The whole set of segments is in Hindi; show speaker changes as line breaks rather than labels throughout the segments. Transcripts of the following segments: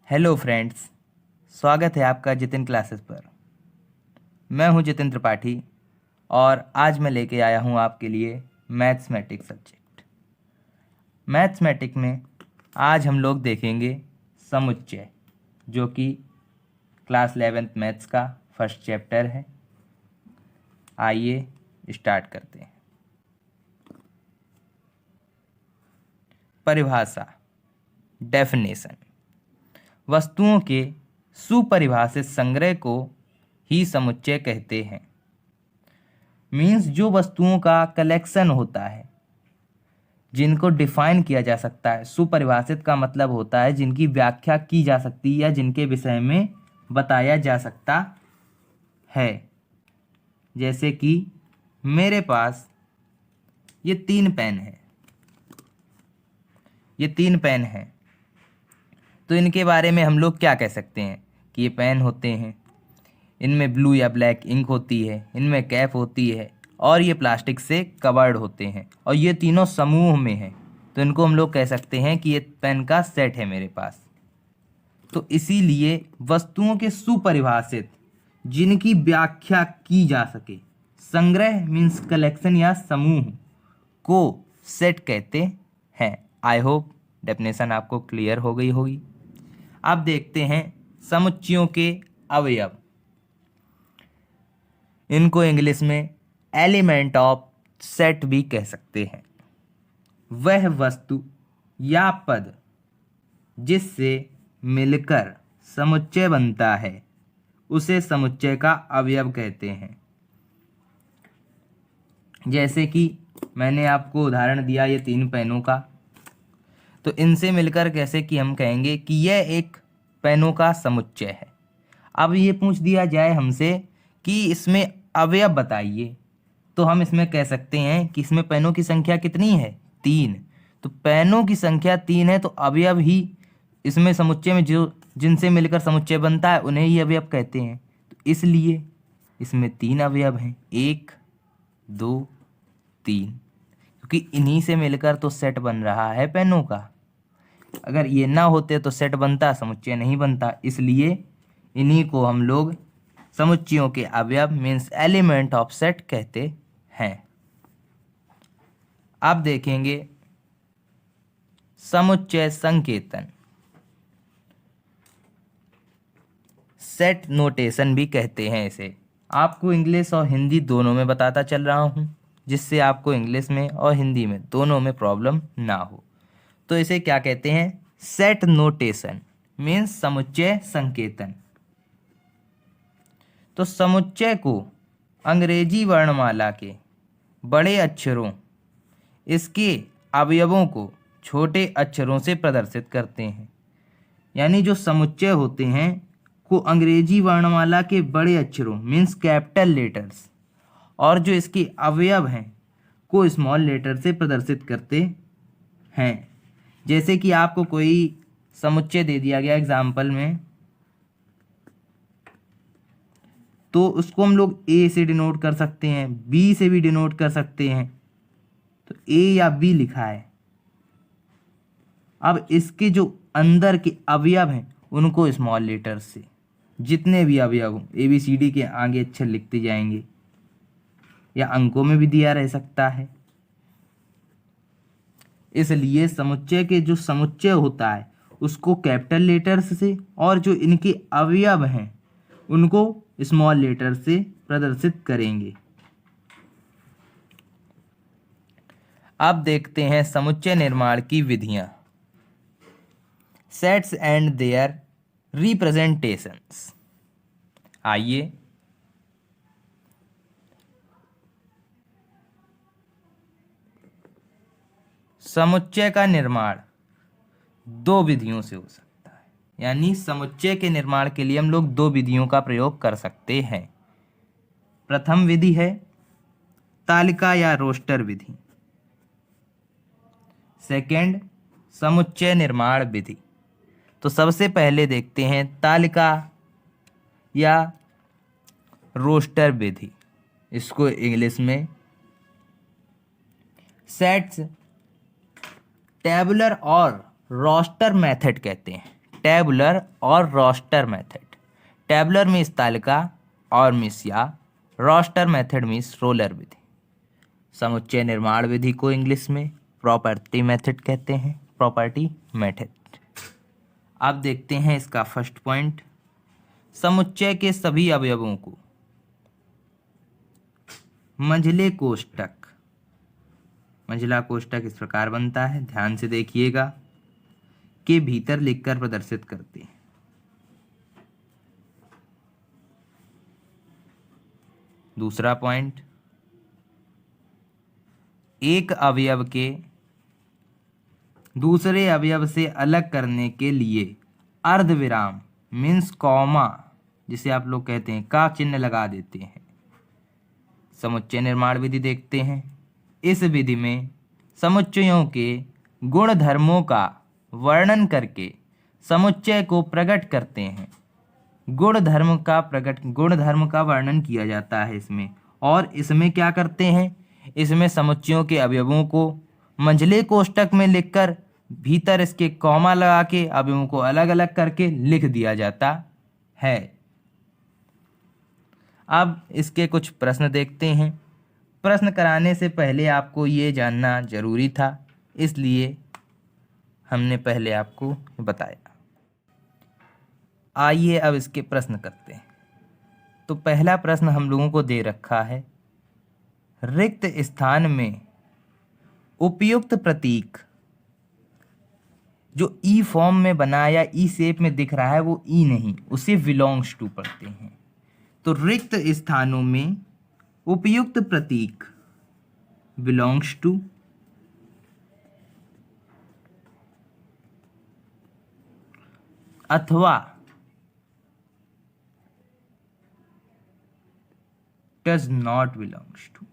हेलो फ्रेंड्स, स्वागत है आपका जितिन क्लासेस पर। मैं हूं जितिन त्रिपाठी और आज मैं लेके आया हूं आपके लिए मैथमेटिक्स सब्जेक्ट। मैथमेटिक्स में आज हम लोग देखेंगे समुच्चय, जो कि क्लास 11th मैथ्स का फर्स्ट चैप्टर है। आइए स्टार्ट करते हैं। परिभाषा, डेफिनेशन। वस्तुओं के सुपरिभाषित संग्रह को ही समुच्चय कहते हैं। मीन्स जो वस्तुओं का कलेक्शन होता है, जिनको डिफाइन किया जा सकता है। सुपरिभाषित का मतलब होता है जिनकी व्याख्या की जा सकती है या जिनके विषय में बताया जा सकता है। जैसे कि मेरे पास ये तीन पेन है, तो इनके बारे में हम लोग क्या कह सकते हैं कि ये पेन होते हैं, इनमें ब्लू या ब्लैक इंक होती है, इनमें कैप होती है और ये प्लास्टिक से कवर्ड होते हैं और ये तीनों समूह में हैं, तो इनको हम लोग कह सकते हैं कि ये पेन का सेट है मेरे पास। तो इसीलिए वस्तुओं के सुपरिभाषित जिनकी व्याख्या की जा सके, संग्रह मीन्स कलेक्शन या समूह को सेट कहते हैं। आई होप डेफिनेशन आपको क्लियर हो गई होगी। अब देखते हैं समुच्चयों के अवयव। इनको इंग्लिश में एलिमेंट ऑफ सेट भी कह सकते हैं। वह वस्तु या पद जिससे मिलकर समुच्चय बनता है उसे समुच्चय का अवयव कहते हैं। जैसे कि मैंने आपको उदाहरण दिया ये तीन पेनों का, तो इनसे मिलकर कैसे कि हम कहेंगे कि यह एक पेनों का समुच्चय है। अब ये पूछ दिया जाए हमसे कि इसमें अवयव बताइए, तो हम इसमें कह सकते हैं कि इसमें पेनों की संख्या कितनी है? 3। तो पेनों की संख्या 3 है, तो अवयव ही इसमें समुच्चय में जो जिनसे मिलकर समुच्चय बनता है उन्हें ही अवयव कहते हैं। तो इसलिए इसमें 3 अवयव हैं, 1 2 3, क्योंकि इन्हीं से मिलकर तो सेट बन रहा है पेनों का। अगर ये ना होते तो सेट बनता, समुच्चय नहीं बनता। इसलिए इन्हीं को हम लोग समुच्चयों के अवयव मीन्स एलिमेंट ऑफ सेट कहते हैं। अब देखेंगे समुच्चय संकेतन, सेट नोटेशन भी कहते हैं इसे। आपको इंग्लिश और हिंदी दोनों में बताता चल रहा हूँ, जिससे आपको इंग्लिश में और हिंदी में दोनों में प्रॉब्लम ना हो। तो इसे क्या कहते हैं? सेट नोटेशन मीन्स समुच्चय संकेतन। तो समुच्चय को अंग्रेजी वर्णमाला के बड़े अक्षरों, इसके अवयवों को छोटे अक्षरों से प्रदर्शित करते हैं। यानी जो समुच्चय होते हैं को अंग्रेजी वर्णमाला के बड़े अक्षरों मीन्स कैपिटल लेटर्स, और जो इसके अवयव हैं को स्मॉल लेटर से प्रदर्शित करते हैं। जैसे कि आपको कोई समुच्चय दे दिया गया एग्जाम्पल में, तो उसको हम लोग ए से डिनोट कर सकते हैं, बी से भी डिनोट कर सकते हैं। तो ए या बी लिखा है। अब इसके जो अंदर के अवयव हैं उनको स्मॉल लेटर से, जितने भी अवयव हों, ए बी सी डी के आगे अक्षर लिखते जाएंगे, या अंकों में भी दिया रह सकता है। इसलिए समुच्चय के जो समुच्चय होता है उसको कैपिटल लेटर्स से, और जो इनके अवयव हैं उनको स्मॉल लेटर से प्रदर्शित करेंगे। अब देखते हैं समुच्चय निर्माण की विधियां, सेट्स एंड देयर रिप्रेजेंटेशंस। आइए समुच्चय का निर्माण 2 विधियों से हो सकता है। यानी समुच्चय के निर्माण के लिए हम लोग 2 विधियों का प्रयोग कर सकते हैं। प्रथम विधि है तालिका या रोस्टर विधि। सेकंड समुच्चय निर्माण विधि। तो सबसे पहले देखते हैं तालिका या रोस्टर विधि। इसको इंग्लिश में सेट्स, टेबुलर और रोस्टर मेथड कहते हैं। टैबुलर और रोस्टर मेथड। टैबुलर मीन्स तालिका और मीन्स या रोस्टर मेथड मीन्स रोलर विधि। समुच्चय निर्माण विधि को इंग्लिश में प्रॉपर्टी मेथड कहते हैं, प्रॉपर्टी मेथड। अब देखते हैं इसका फर्स्ट पॉइंट, समुच्चय के सभी अवयवों को मंझले कोष्ठक, मंझला कोष्ठक इस प्रकार बनता है, ध्यान से देखिएगा, के भीतर लिखकर प्रदर्शित करते हैं। दूसरा पॉइंट, एक अवयव के दूसरे अवयव से अलग करने के लिए अर्धविराम मीन्स कॉमा, जिसे आप लोग कहते हैं, का चिन्ह लगा देते हैं। समुच्चय निर्माण विधि देखते हैं। इस विधि में समुच्चयों के गुण धर्मों का वर्णन करके समुच्चय को प्रकट करते हैं। गुण धर्म का वर्णन किया जाता है इसमें। और इसमें क्या करते हैं, इसमें समुच्चयों के अवयवों को मंझले कोष्ठक में लिखकर भीतर इसके कॉमा लगा के अवयवों को अलग अलग करके लिख दिया जाता है। अब इसके कुछ प्रश्न देखते हैं। प्रश्न कराने से पहले आपको ये जानना जरूरी था, इसलिए हमने पहले आपको बताया। आइए अब इसके प्रश्न करते हैं। तो पहला प्रश्न हम लोगों को दे रखा है, रिक्त स्थान में उपयुक्त प्रतीक जो ई फॉर्म में बना या ई शेप में दिख रहा है वो ई नहीं, उसे बिलोंग्स टू पढ़ते हैं। तो रिक्त स्थानों में उपयुक्त प्रतीक बिलोंग्स टू अथवा does not belongs to.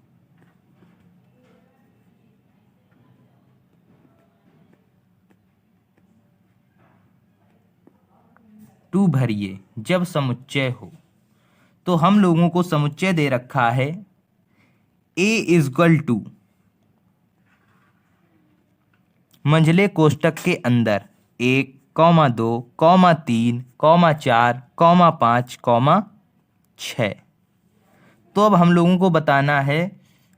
To भरिए जब समुच्चय हो। तो हम लोगों को समुच्चय दे रखा है A इक्वल टू मंझले कोष्ठक के अंदर 1, 2, 3, 4, 5, 6। तो अब हम लोगों को बताना है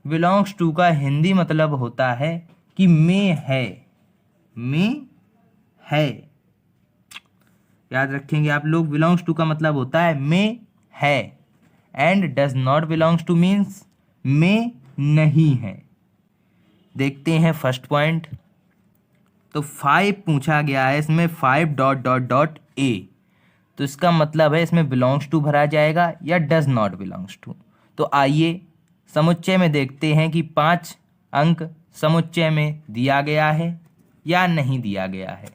बिलोंग्स टू का हिंदी मतलब होता है कि में है, में है। याद रखेंगे आप लोग, बिलोंग्स टू का मतलब होता है में है। And does not belongs two means में नहीं है। देखते हैं फर्स्ट पॉइंट। तो 5 पूछा गया है, इसमें 5 ... तो इसका मतलब है इसमें बिलोंग्स टू भरा जाएगा या डज नॉट बिलोंग्स टू। तो आइए समुच्चय में देखते हैं कि 5 अंक समुच्चय में दिया गया है या नहीं दिया गया है।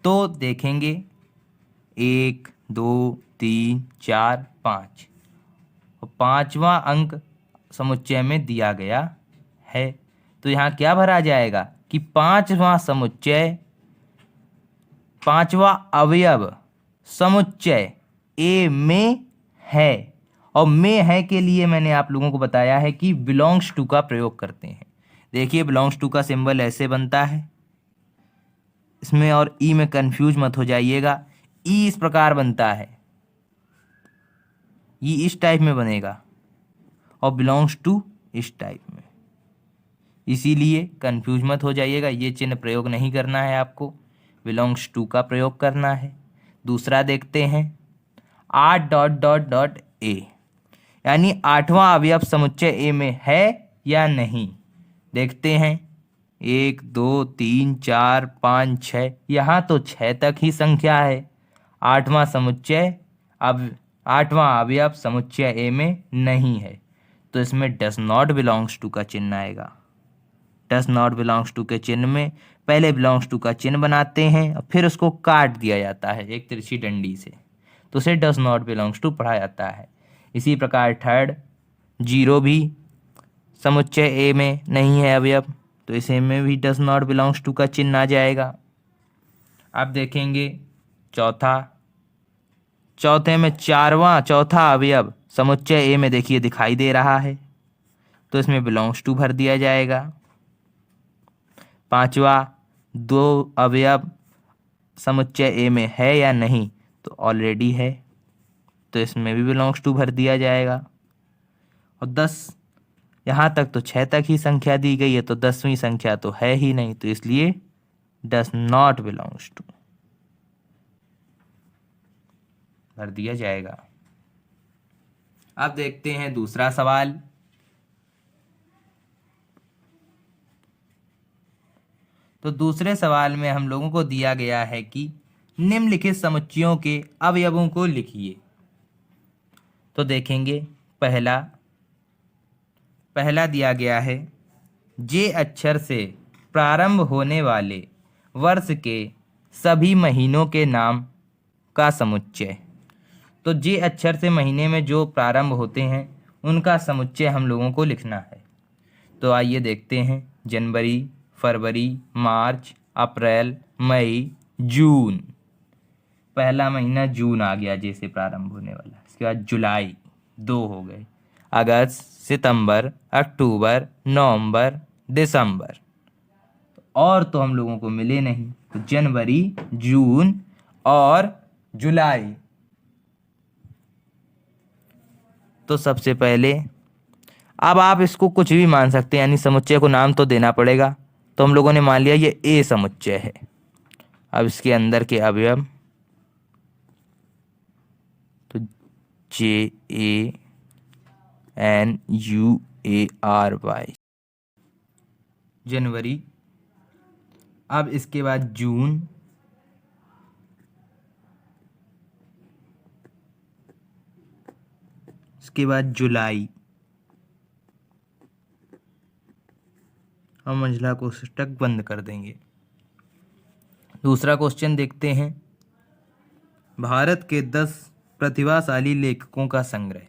तो देखेंगे 1, 2, 3, 4, 5 और 5वां अंक समुच्चय में दिया गया है। तो यहाँ क्या भरा जाएगा कि 5वां समुच्चय, 5वां अवयव समुच्चय ए में है। और में है के लिए मैंने आप लोगों को बताया है कि बिलोंग्स टू का प्रयोग करते हैं। देखिए बिलोंग्स टू का सिंबल ऐसे बनता है, इसमें और ई में कंफ्यूज मत हो जाइएगा। ई इस प्रकार बनता है, ये इस टाइप में बनेगा और बिलोंग्स टू इस टाइप में, इसीलिए कंफ्यूज मत हो जाइएगा। ये चिन्ह प्रयोग नहीं करना है आपको, बिलोंग्स टू का प्रयोग करना है। दूसरा देखते हैं 8 ... ए, यानी 8वां अवयव समुच्चय ए में है या नहीं। देखते हैं 1, 2, 3, 4, 5, 6। यहाँ तो 6 तक ही संख्या है। 8वां समुच्चय अब 8वां अवयव समुच्चय ए में नहीं है, तो इसमें डज नॉट बिलोंग्स टू का चिन्ह आएगा। डज नॉट बिलोंग्स टू के चिन्ह में पहले बिलोंग्स टू का चिन्ह बनाते हैं और फिर उसको काट दिया जाता है एक तिरछी डंडी से, तो उसे डज नॉट बिलोंग्स टू पढ़ा जाता है। इसी प्रकार 3rd 0 भी समुच्चय ए में नहीं है अवयव, तो इसे में भी डज नॉट बिलोंग्स टू का चिन्ह आ जाएगा। अब देखेंगे चौथे में चौथा अवयव समुच्चय ए में देखिए दिखाई दे रहा है, तो इसमें बिलोंग्स टू भर दिया जाएगा। 5वां दो अवयव समुच्चय ए में है या नहीं, तो ऑलरेडी है, तो इसमें भी बिलोंग्स टू भर दिया जाएगा। और 10 यहाँ तक तो 6 तक ही संख्या दी गई है, तो 10वीं संख्या तो है ही नहीं, तो इसलिए डस नॉट बिलोंग्स टू भर दिया जाएगा। अब देखते हैं दूसरा सवाल। तो दूसरे सवाल में हम लोगों को दिया गया है कि निम्नलिखित समुच्चयों के अवयवों को लिखिए। तो देखेंगे, पहला दिया गया है जे अक्षर से प्रारंभ होने वाले वर्ष के सभी महीनों के नाम का समुच्चय। तो जे अक्षर से महीने में जो प्रारंभ होते हैं उनका समुच्चय हम लोगों को लिखना है। तो आइए देखते हैं, जनवरी, फरवरी, मार्च, अप्रैल, मई, जून। पहला महीना जून आ गया जैसे प्रारंभ होने वाला। इसके बाद जुलाई 2 हो गए, अगस्त, सितंबर, अक्टूबर, नवंबर, दिसंबर। और तो हम लोगों को मिले नहीं, तो जनवरी, जून और जुलाई। तो सबसे पहले, अब आप इसको कुछ भी मान सकते हैं, यानी समुच्चय को नाम तो देना पड़ेगा। तो हम लोगों ने मान लिया ये ए समुच्चय है। अब इसके अंदर के अवयव, तो JANUARY जनवरी। अब इसके बाद जून, इसके बाद जुलाई। हम मंझला कोष्ठक बंद कर देंगे। दूसरा क्वेश्चन देखते हैं, भारत के 10 प्रतिभाशाली लेखकों का संग्रह।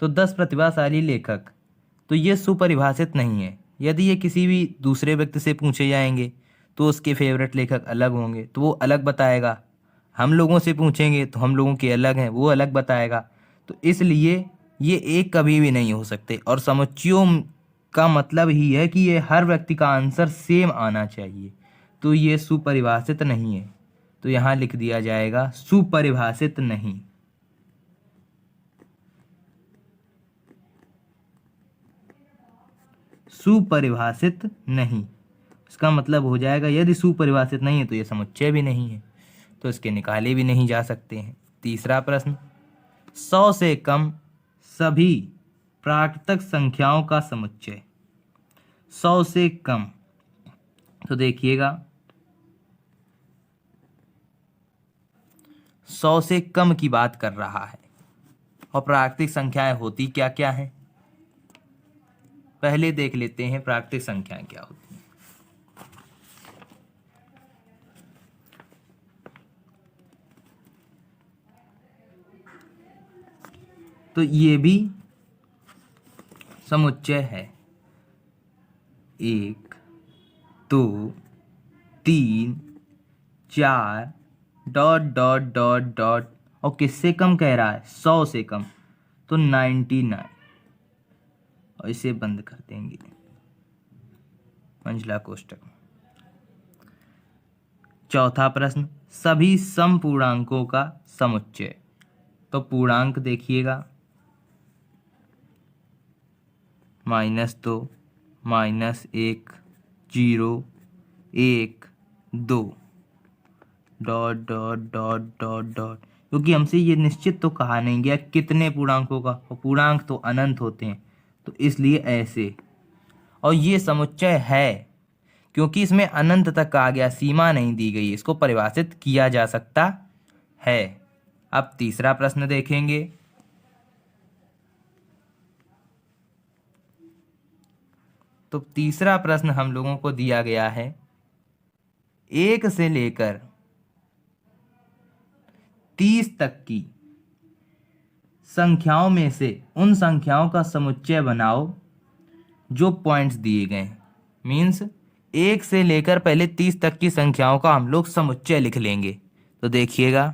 तो 10 प्रतिभाशाली लेखक, तो ये सुपरिभाषित नहीं है। यदि ये किसी भी दूसरे व्यक्ति से पूछे जाएंगे तो उसके फेवरेट लेखक अलग होंगे, तो वो अलग बताएगा। हम लोगों से पूछेंगे तो हम लोगों के अलग हैं, वो अलग बताएगा। तो इसलिए ये एक कभी भी नहीं हो सकते। और समुच्चयों का मतलब ही है कि ये हर व्यक्ति का आंसर सेम आना चाहिए, तो ये सुपरिभाषित नहीं है। तो यहाँ लिख दिया जाएगा सुपरिभाषित नहीं। सुपरिभाषित नहीं, इसका मतलब हो जाएगा यदि सुपरिभाषित नहीं है तो ये समुच्चय भी नहीं है, तो इसके निकाले भी नहीं जा सकते हैं। तीसरा प्रश्न, 100 से कम सभी प्राकृतिक संख्याओं का समुच्चय। 100 से कम, तो देखिएगा 100 से कम की बात कर रहा है। और प्राकृतिक संख्याएं होती क्या क्या हैं, पहले देख लेते हैं प्राकृतिक संख्याएं क्या होती हैं। तो ये भी समुच्चय है, 1 2 3 4 डॉट डॉट डॉट डॉट। और किससे कम कह रहा है, 100 से कम, तो 99। और इसे बंद कर देंगे मंझला कोष्ठक। चौथा प्रश्न, सभी समपूर्णांकों का समुच्चय। तो पूर्णांक देखिएगा, -2, -1, 0, 1, 2 dot dot dot dot dot. क्योंकि हमसे ये निश्चित तो कहा नहीं गया कितने पूर्णांकों का, और पूर्णांक तो अनंत होते हैं, तो इसलिए ऐसे। और ये समुच्चय है क्योंकि इसमें अनंत तक कहा गया, सीमा नहीं दी गई, इसको परिभाषित किया जा सकता है। अब तीसरा प्रश्न देखेंगे, तो तीसरा प्रश्न हम लोगों को दिया गया है, 1 से लेकर 30 तक की संख्याओं में से उन संख्याओं का समुच्चय बनाओ जो पॉइंट्स दिए गए हैं। मीन्स 1 से लेकर पहले 30 तक की संख्याओं का हम लोग समुच्चय लिख लेंगे। तो देखिएगा,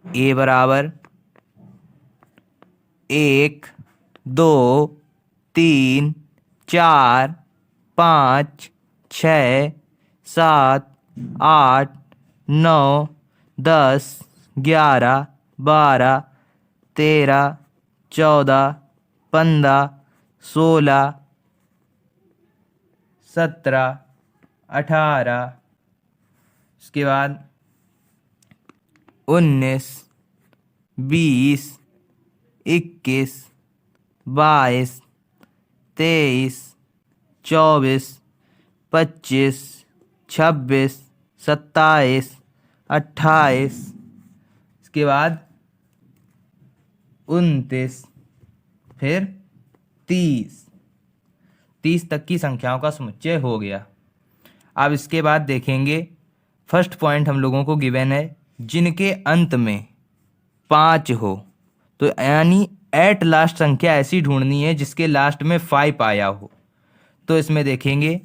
a बराबर 1 2 3 4 5 6 7, 8, 9, 10, 11, 12, 13, 14, 15, 16, 17, 18, उसके बाद 19, 20, 21, 22, 23, 24, 25, 26, 27, 28, इसके बाद 29, फिर 30 तक की संख्याओं का समुच्चय हो गया। अब इसके बाद देखेंगे, फर्स्ट पॉइंट हम लोगों को गिवन है जिनके अंत में 5 हो, तो यानी एट लास्ट संख्या ऐसी ढूंढनी है जिसके लास्ट में 5 आया हो। तो इसमें देखेंगे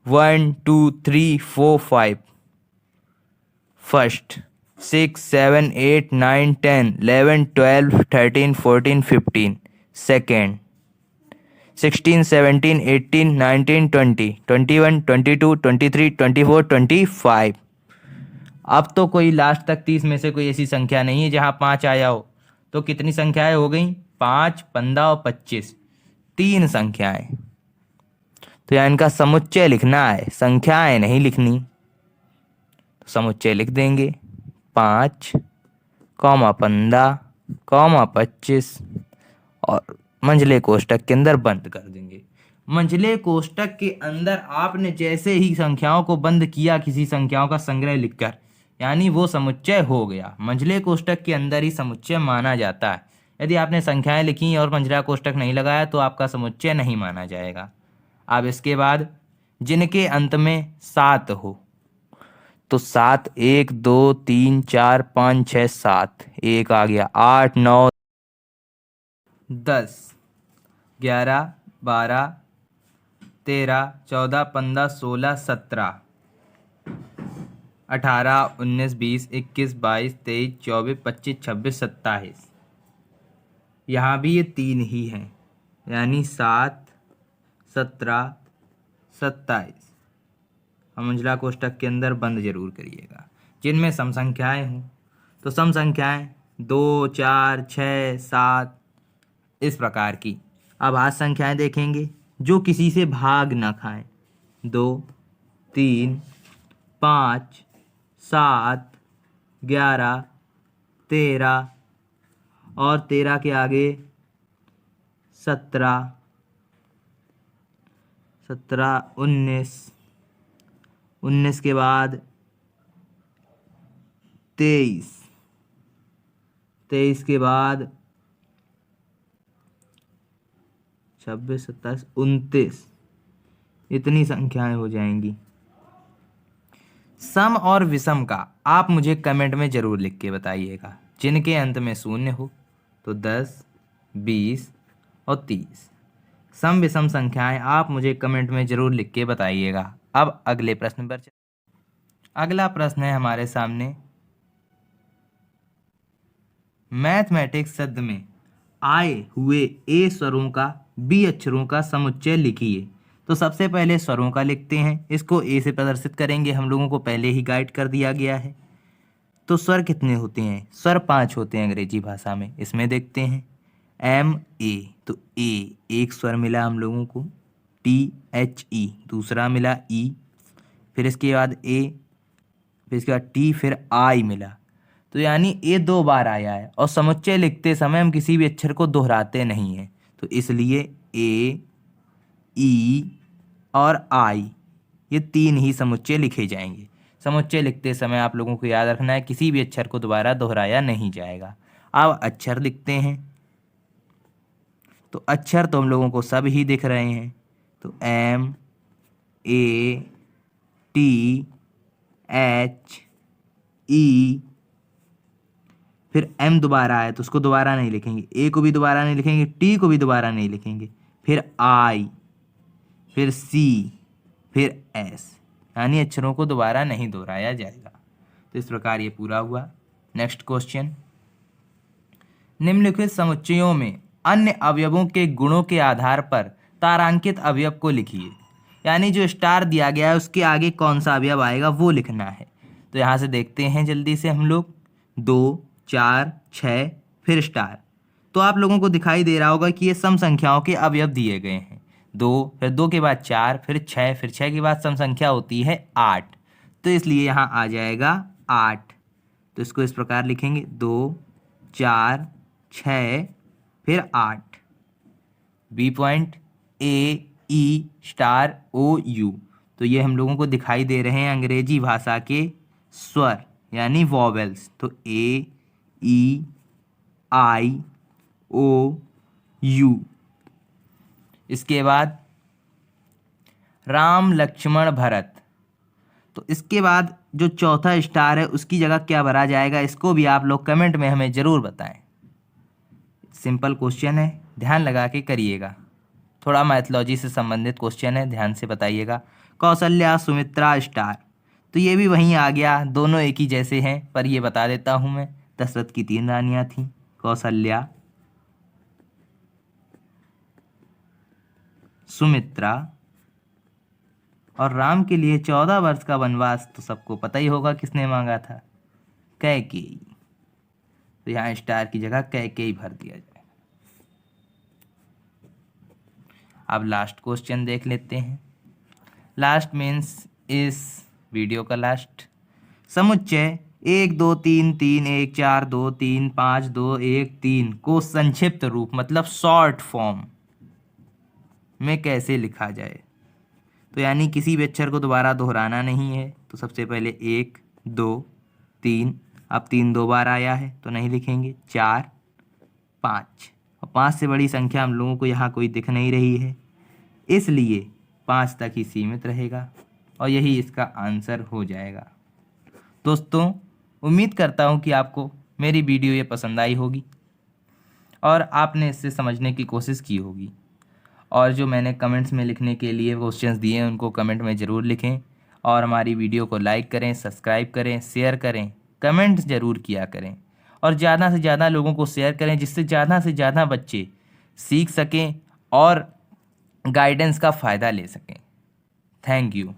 1, 2, 3, 4, 5 फर्स्ट, 6, 7, 8, 9, 10, 11, 12, 13, 14, 15 सेकेंड, 16, 17, 18, 19, 20, 21, 22, 23, 24, 25। अब तो कोई लास्ट तक 30 में से कोई ऐसी संख्या नहीं है जहां 5 आया हो। तो कितनी संख्याएं हो गई? 5, 15 और 25, 3 संख्याएं। तो यहाँ इनका समुच्चय लिखना है, संख्याएं नहीं लिखनी। तो समुच्चय लिख देंगे 5, 15, 25 और मंझले कोष्टक के अंदर बंद कर देंगे। मंझले कोष्टक के अंदर आपने जैसे ही संख्याओं को बंद किया किसी संख्याओं का संग्रह लिखकर, यानी वो समुच्चय हो गया। मंझले कोष्टक के अंदर ही समुच्चय माना जाता है। यदि आपने संख्याएं लिखी और मंझला कोष्टक नहीं लगाया तो आपका समुच्चय नहीं माना जाएगा। अब इसके बाद जिनके अंत में 7 हो, तो 7, 1, 2, 3, 4, 5, 6, 7, 1 आ गया, 8, 9, 10, 11, 12, 13, 14, 15, 16, 17, 18, 19, 20, 21, 22, 23, 24, 25, 26, 27। यहाँ भी ये 3 ही हैं, यानी 7, 17, 27। मंझला कोष्टक के अंदर बंद जरूर करिएगा। जिनमें सम संख्याएं हों, तो सम संख्याएं 2, 4, 6, 7 इस प्रकार की। अब भाज्य संख्याएं देखेंगे जो किसी से भाग ना खाएं। 2, 3, 5, 7, 11, 13 और 13 के आगे 17, 19, 19 के बाद 23, 23 के बाद 26, 27, 29, इतनी संख्याएं हो जाएंगी। सम और विषम का आप मुझे कमेंट में जरूर लिख के बताइएगा। जिनके अंत में 0 हो तो 10, 20 और 30। सम विषम संख्याएं आप मुझे कमेंट में जरूर लिख के बताइएगा। अब अगले प्रश्न पर अगला प्रश्न है हमारे सामने, मैथमेटिक्स शब्द में आए हुए ए स्वरों का बी अक्षरों का समुच्चय लिखिए। तो सबसे पहले स्वरों का लिखते हैं, इसको ए से प्रदर्शित करेंगे। हम लोगों को पहले ही गाइड कर दिया गया है। तो स्वर कितने होते हैं? स्वर 5 होते हैं अंग्रेजी भाषा में। इसमें देखते हैं एम ए, तो ए एक स्वर मिला हम लोगों को, टी एच ई दूसरा मिला, ई फिर इसके बाद ए, फिर इसके बाद टी, फिर आई मिला। तो यानी ए 2 बार आया है और समुच्चय लिखते समय हम किसी भी अक्षर को दोहराते नहीं हैं, तो इसलिए ए, ई और आई ये 3 ही समुच्चय लिखे जाएंगे। समुच्चय लिखते समय आप लोगों को याद रखना है किसी भी अक्षर को दोबारा दोहराया नहीं जाएगा। अब अक्षर लिखते हैं, तो अक्षर तो हम लोगों को सब ही दिख रहे हैं। तो एम, ए, टी, एच, ई, फिर एम दोबारा आए तो उसको दोबारा नहीं लिखेंगे, ए को भी दोबारा नहीं लिखेंगे, टी को भी दोबारा नहीं लिखेंगे, फिर आई, फिर सी, फिर एस, यानी अक्षरों को दोबारा नहीं दोहराया जाएगा। तो इस प्रकार ये पूरा हुआ। नेक्स्ट क्वेश्चन, निम्नलिखित समुच्चयों में अन्य अवयवों के गुणों के आधार पर तारांकित अवयव को लिखिए। यानी जो स्टार दिया गया है उसके आगे कौन सा अवयव आएगा वो लिखना है। तो यहाँ से देखते हैं जल्दी से हम लोग, 2, 4, 6 फिर स्टार। तो आप लोगों को दिखाई दे रहा होगा कि ये सम संख्याओं के अवयव दिए गए हैं। 2, फिर 2 के बाद 4, फिर 6, फिर 6 के बाद सम संख्या होती है 8। तो इसलिए यहाँ आ जाएगा 8। तो इसको इस प्रकार लिखेंगे, 2, 4, 6 फिर 8। B point, A E star O U. तो ये हम लोगों को दिखाई दे रहे हैं अंग्रेजी भाषा के स्वर यानी वॉवेल्स। तो ए ई आई ओ यू। इसके बाद राम लक्ष्मण भरत। तो इसके बाद जो चौथा स्टार है उसकी जगह क्या भरा जाएगा, इसको भी आप लोग कमेंट में हमें ज़रूर बताएं। सिंपल क्वेश्चन है, ध्यान लगा के करिएगा। थोड़ा मैथोलॉजी से संबंधित क्वेश्चन है, ध्यान से बताइएगा। कौशल्या सुमित्रा स्टार। तो ये भी वहीं आ गया, दोनों एक ही जैसे हैं, पर ये बता देता हूँ मैं। दशरथ की 3 रानियाँ थीं, कौशल्या, सुमित्रा, और राम के लिए 14 वर्ष का वनवास तो सबको पता ही होगा किसने मांगा था, कैकेयी। तो यहाँ स्टार की जगह कैकेयी भर दिया जाए। अब लास्ट क्वेश्चन देख लेते हैं। लास्ट मीन्स इस वीडियो का लास्ट। समुच्चय 1 2 3 3 1 4 2 3 5 2 1 3 को संक्षिप्त रूप मतलब शॉर्ट फॉर्म में कैसे लिखा जाए। तो यानी किसी भी अक्षर को दोबारा दोहराना नहीं है। तो सबसे पहले 1 2 3, अब 3 2 बार आया है तो नहीं लिखेंगे। 4 5, और 5 से बड़ी संख्या हम लोगों को यहाँ कोई दिख नहीं रही है, इसलिए 5 तक ही सीमित रहेगा और यही इसका आंसर हो जाएगा। दोस्तों, उम्मीद करता हूँ कि आपको मेरी वीडियो ये पसंद आई होगी और आपने इससे समझने की कोशिश की होगी। और जो मैंने कमेंट्स में लिखने के लिए क्वेश्चंस दिए हैं उनको कमेंट में ज़रूर लिखें और हमारी वीडियो को लाइक करें, सब्सक्राइब करें, शेयर करें, कमेंट्स ज़रूर किया करें और ज़्यादा से ज़्यादा लोगों को शेयर करें जिससे ज़्यादा से ज़्यादा बच्चे सीख सकें और गाइडेंस का फ़ायदा ले सकें। Thank you.